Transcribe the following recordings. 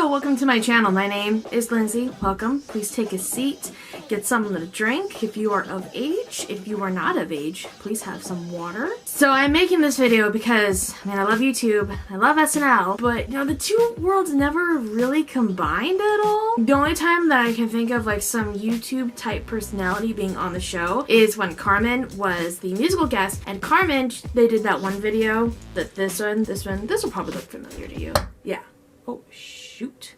Hello, welcome to my channel. My name is Lindsay. Welcome. Please take a seat, get something to drink if you are of age. If you are not of age, please have some water. So I'm making this video because, I love YouTube, I love SNL, but the two worlds never really combined at all. The only time that I can think of like some YouTube type personality being on the show is when Carmen was the musical guest, and Carmen, they did that one video, that this will probably look familiar to you. Yeah. Oh, shoot.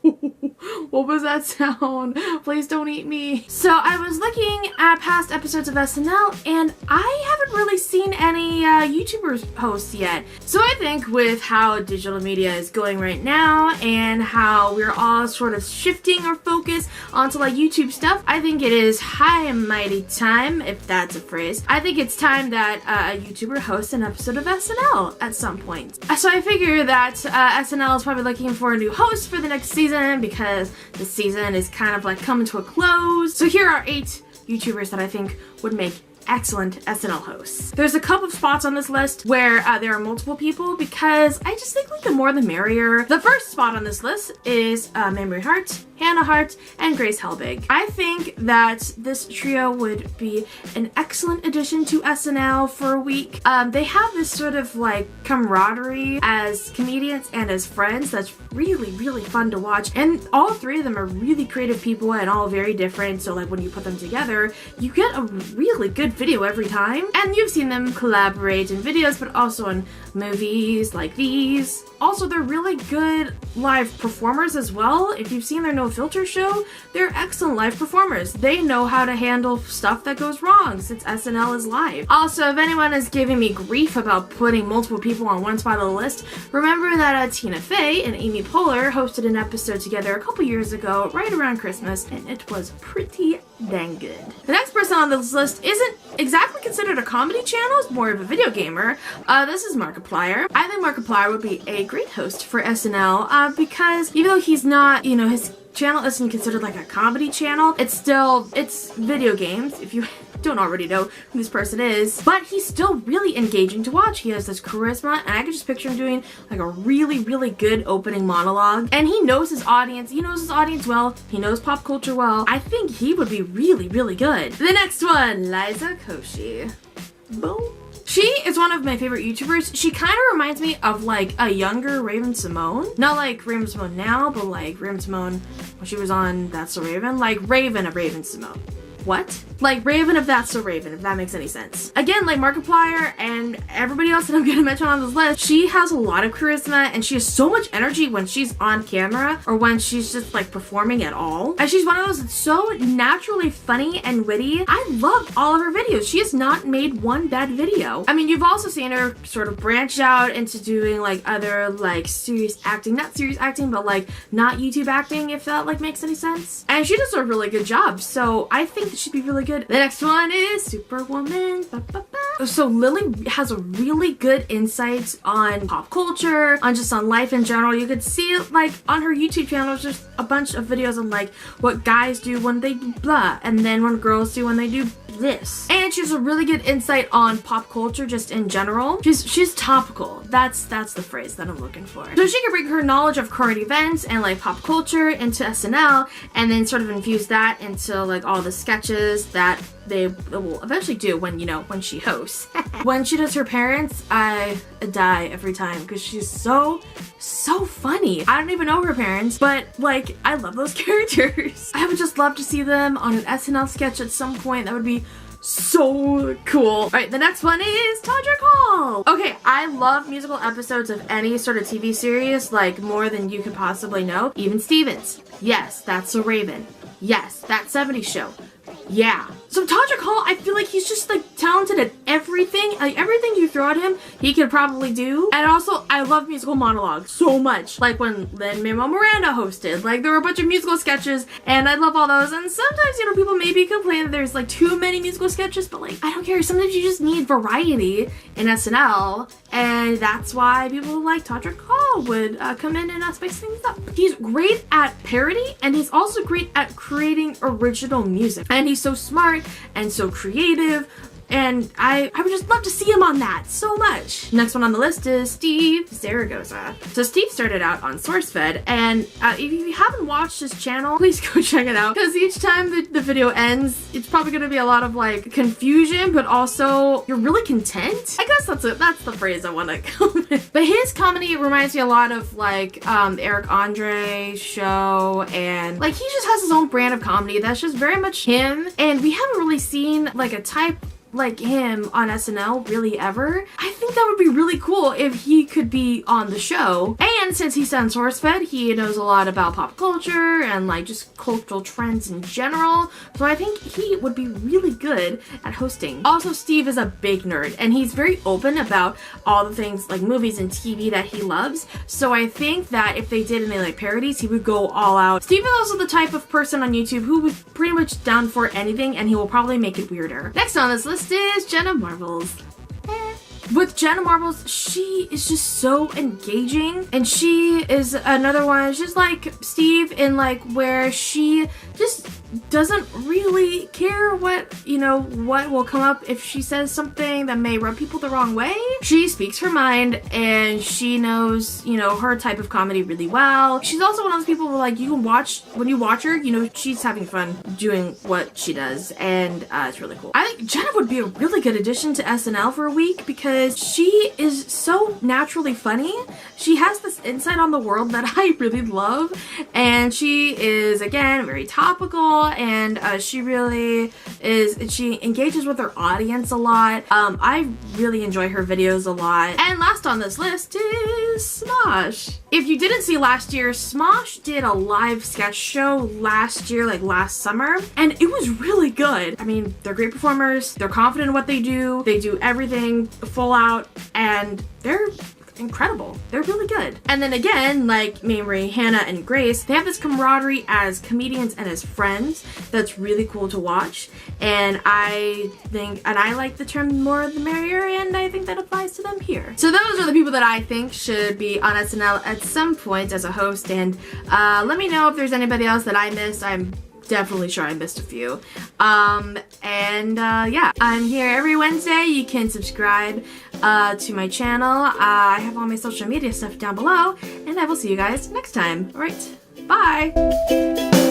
What was that sound? Please don't eat me. So I was looking at past episodes of SNL and I haven't really seen any YouTubers hosts yet. So I think with how digital media is going right now and how we're all sort of shifting our focus onto like YouTube stuff, I think it is high and mighty time, if that's a phrase. I think it's time that a YouTuber hosts an episode of SNL at some point. So I figure that SNL is probably looking for a new host for the next season because the season is kind of like coming to a close. So here are 8 YouTubers that I think would make excellent SNL hosts. There's a couple of spots on this list where there are multiple people because I just think like the more the merrier. The first spot on this list is Memory Hart, Hannah Hart, and Grace Helbig. I think that this trio would be an excellent addition to SNL for a week. They have this sort of like camaraderie as comedians and as friends that's really, really fun to watch. And all 3 of them are really creative people and all very different. So like when you put them together, you get a really good video every time. And you've seen them collaborate in videos, but also in movies like these. Also, they're really good live performers as well. If you've seen their No Filter show, they're excellent live performers. They know how to handle stuff that goes wrong since SNL is live. Also, if anyone is giving me grief about putting multiple people on one spot on the list, remember that Tina Fey and Amy Poehler hosted an episode together a couple years ago, right around Christmas, and it was pretty dang good. The next person on this list isn't exactly considered a comedy channel, it's more of a video gamer. This is Markiplier. I think Markiplier would be a great host for SNL because even though he's not, his channel isn't considered like a comedy channel, it's video games, if you don't already know who this person is, but he's still really engaging to watch. He has this charisma, and I can just picture him doing like a really, really good opening monologue, and he knows his audience well, he knows pop culture well. I think he would be really, really good. The next one, Liza Koshy. Boom. She is one of my favorite YouTubers. She kind of reminds me of like a younger Raven-Symoné. Not like Raven-Symoné now, but like Raven-Symoné when she was on That's So Raven. Like Raven of Raven-Symoné. What? Like Raven of That's So Raven, if that makes any sense. Again, like Markiplier and everybody else that I'm gonna mention on this list, she has a lot of charisma and she has so much energy when she's on camera or when she's just like performing at all. And she's one of those that's so naturally funny and witty. I love all of her videos. She has not made one bad video. You've also seen her sort of branch out into doing like other like serious acting, not serious acting, but like not YouTube acting, if that like makes any sense. And she does a really good job. So I think that she'd be really good. The next one is Superwoman. So Lily has a really good insight on pop culture, on life in general. You could see like on her YouTube channel, just a bunch of videos on like what guys do when they do blah, and then what girls do when they do this. And she has a really good insight on pop culture just in general. She's topical. That's the phrase that I'm looking for. So she can bring her knowledge of current events and like pop culture into SNL and then sort of infuse that into like all the sketches that they will eventually do when she hosts. When she does her parents, I die every time because she's so funny. I don't even know her parents, but like I love those characters. I would just love to see them on an SNL sketch at some point. That would be so cool. All right, the next one is Todrick Hall. Okay, I love musical episodes of any sort of TV series, like more than you could possibly know. Even Stevens. Yes, That's So Raven. Yes, That 70s Show. Yeah. So Todrick Hall, I feel like he's just like talented at everything. Like everything you throw at him, he could probably do. And also, I love musical monologues so much. Like when Lin-Manuel Miranda hosted, like there were a bunch of musical sketches and I love all those. And sometimes, people maybe complain that there's like too many musical sketches, but like, I don't care. Sometimes you just need variety in SNL. And that's why people like Todrick Hall would come in and spice things up. He's great at parody and he's also great at creating original music. And he's so smart and so creative. And I would just love to see him on that so much. Next one on the list is Steve Zaragoza. So Steve started out on SourceFed, and if you haven't watched his channel, please go check it out, because each time the video ends, it's probably gonna be a lot of like confusion, but also you're really content. I guess that's the phrase I want to go with. But his comedy reminds me a lot of like Eric Andre show, and like he just has his own brand of comedy that's just very much him, and we haven't really seen like a type like him on SNL really ever. I think that would be really cool if he could be on the show. And since he's on SourceFed, he knows a lot about pop culture and like just cultural trends in general. So I think he would be really good at hosting. Also, Steve is a big nerd, and he's very open about all the things like movies and TV that he loves. So I think that if they did any like parodies, he would go all out. Steve is also the type of person on YouTube who was pretty much down for anything, and he will probably make it weirder. Next on this list is Jenna Marbles. With Jenna Marbles, she is just so engaging, and she is another one. She's like Steve in like where she just doesn't really care what will come up if she says something that may rub people the wrong way. She speaks her mind, and she knows her type of comedy really well. She's also one of those people who like you can watch, when you watch her, she's having fun doing what she does, and it's really cool. I think Jenna would be a really good addition to SNL for a week, because she is so naturally funny. She has this insight on the world that I really love, and she is again very topical, and she really is, she engages with her audience a lot. I really enjoy her videos a lot. And last on this list is Smosh. If you didn't see last year, Smosh did a live sketch show last year, like last summer, and it was really good. I mean, they're great performers, they're confident in what they do everything full out, and they're incredible. They're really good. And then again, like Mamrie, Hannah, and Grace, they have this camaraderie as comedians and as friends that's really cool to watch. And I like the term more the merrier, and I think that applies to them here. So those are the people that I think should be on SNL at some point as a host, and let me know if there's anybody else that I missed. I'm definitely sure I missed a few. Yeah, I'm here every Wednesday. You can subscribe to my channel. I have all my social media stuff down below, and I will see you guys next time. All right, bye.